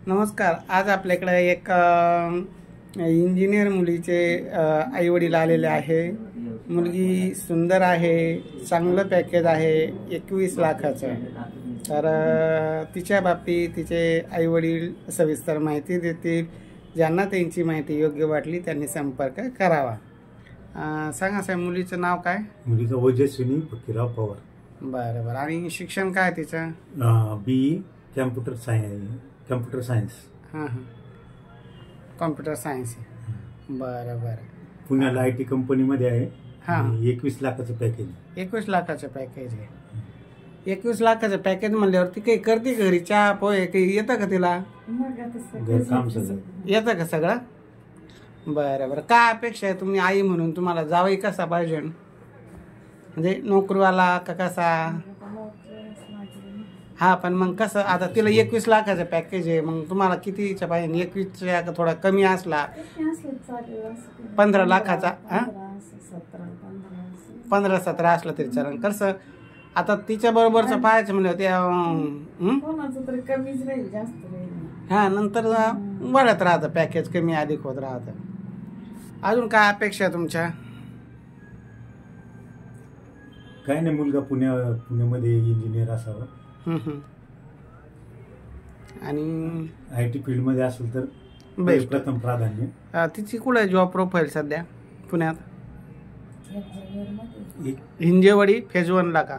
नमस्कार. आज आपल्याकडे एक इंजिनियर मुलीचे आईवडील आलेले आहे. मुलगी सुंदर आहे, चांगलं पॅकेज आहे, 21 लाखाचं. तर तिच्या बाबतीत तिचे आईवडील सविस्तर माहिती देतील. ज्यांना त्यांची माहिती योग्य वाटली त्यांनी संपर्क करावा. सांगा साहेब, मुलीचं नाव काय? मुलीचं ओजस्विनी फकीरराव पवार. बरं बरं. आणि शिक्षण काय तिचं? BE computer science. हां हां, कॉम्प्युटर सायन्स. बरं बरं. पुण्याला IT कंपनीमध्ये आहे. हां, 21 लाखाचं पॅकेज. 21 लाखाचं पॅकेज आहे. 21 लाखाचं पॅकेज म्हणल्यावरती काही करते घरी, चहा पोहे काही येतं का तिला? घरकाम सगळं येतं का सगळं? बरं बरं. काय अपेक्षा आहे तुम्ही आई म्हणून? तुम्हाला जावई कसा पाहिजे? म्हणजे नोकरीवाला का कसा? हा, पण मग कसं, आता तिला 21 लाखाचं पॅकेज आहे, मग तुम्हाला कितीच्या पाहिजे? 21च्या का थोडा कमी असला? 15 लाखाचा, 15-17 असला तरी चालेल. कसं आता तिच्या बरोबरचं पाहायचं म्हणलं त्या हा, नंतर वाढत राहतं पॅकेज, कमी अधिक होत राहतं. अजून काय अपेक्षा आहे तुमच्या? काय नाही, मुलगा पुण्यामध्ये इंजिनियर असावा आणि IT फील्डमध्ये असेल तर बेस्ट. प्रथम प्राधान्य. तिची कुठे जॉब प्रोफाईल सध्या? पुण्यात हिंजेवाडी फेज 1 ला का?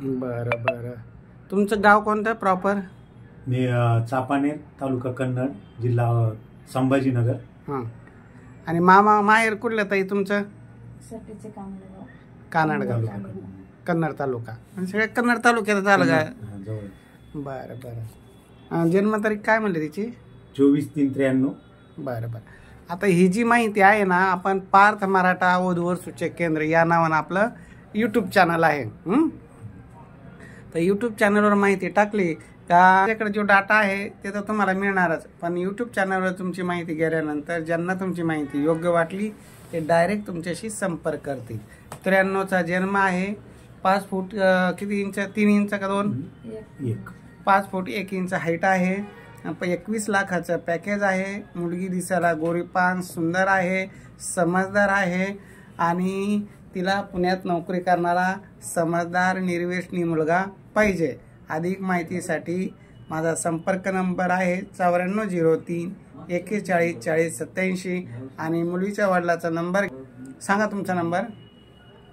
बरं बरं. तुमचं गाव कोणतं प्रॉपर? मी चापानेर, तालुका कन्नड, जिल्हा संभाजीनगर. हां. आणि माहेर कुठलं ताई तुमचं? कानडगाव, कन्नड तालुका. आणि सगळ्या कन्नड तालुक्यात आलं का? बरं बरं. जन्मतारीख काय म्हणली तिची? 24/3/93. बरं बरं. आता ही जी माहिती आहे ना, आपण पार्थ मराठा वधूवर सूचक केंद्र या नावानं आपलं यूट्यूब चॅनल आहे. तर यूट्यूब चॅनलवर माहिती टाकली का त्याकडे जो डाटा आहे ते तर तुम्हाला मिळणारच. पण यूट्यूब चॅनलवर तुमची माहिती गेल्यानंतर ज्यांना तुमची माहिती योग्य वाटली ते डायरेक्ट तुमच्याशी संपर्क करतील. 93चा जन्म आहे. 5 फूट किती इंच? 3 इंच का 2? 5 फूट 1 इंच हाईट आहे. 21 लाखाचं पॅकेज आहे. मुलगी दिसायला गोरीपान सुंदर आहे, समजदार आहे आणि तिला पुण्यात नोकरी करणारा समजदार निर्व्यसनी मुलगा पाहिजे. अधिक माहितीसाठी माझा संपर्क नंबर आहे 9403 41 40 87 आणि मुलीच्या वडिलाचा नंबर सांगा. तुमचा नंबर?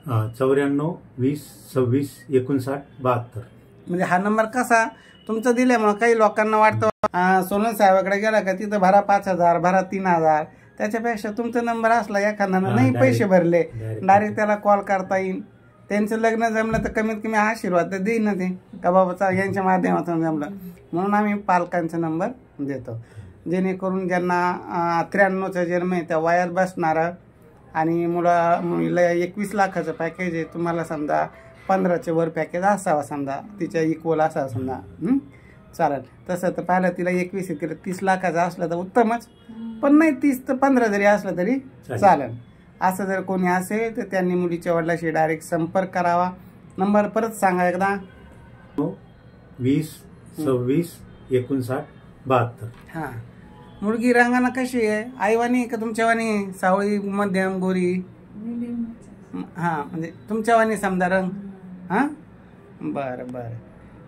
94 20 26 59 72. म्हणजे हा नंबर कसा तुमचा दिल्यामुळे काही लोकांना वाटतं सोनल साहेबाकडे गेला का तिथं भरा 5000, भरा 3000. त्याच्यापेक्षा तुमचा नंबर असला, एखाद्यानं नाही पैसे भरले, डायरेक्ट त्याला कॉल करता येईल. त्यांचं लग्न जमलं तर कमीत कमी आशीर्वाद तर देईन ना ते, का बाबाचा यांच्या माध्यमातून जमलं. म्हणून आम्ही पालकांचा नंबर देतो, जेणेकरून ज्यांना 93चा जन्म आहे त्या वयात बसणारा आणि मुलीला 21 लाखाचं पॅकेज आहे. तुम्हाला समजा 15च्या वर पॅकेज असावा, समजा तिच्या इक्वल असावा समजा, चालेल. तसं तर पाहिलं तिला 21 आहे, तिला 30 लाखाचं असलं तर उत्तमच. पण नाही, 30 ते 15 जरी असलं तरी चालेल. असं जर कोणी असेल तर त्यांनी मुलीच्या वडिलाशी डायरेक्ट संपर्क करावा. नंबर परत सांगा एकदा. 20 26 59 72. हां. मुलगी रंगाना कशी आहे? आईवानी का तुमच्यावानी? सावळी, मध्यम, गोरी? हां, म्हणजे तुमच्यावानी समजा रंग. हां, बरं बरं,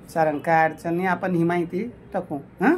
चालेल. काय अडचण नाही, आपण ही माहिती टाकू. हां.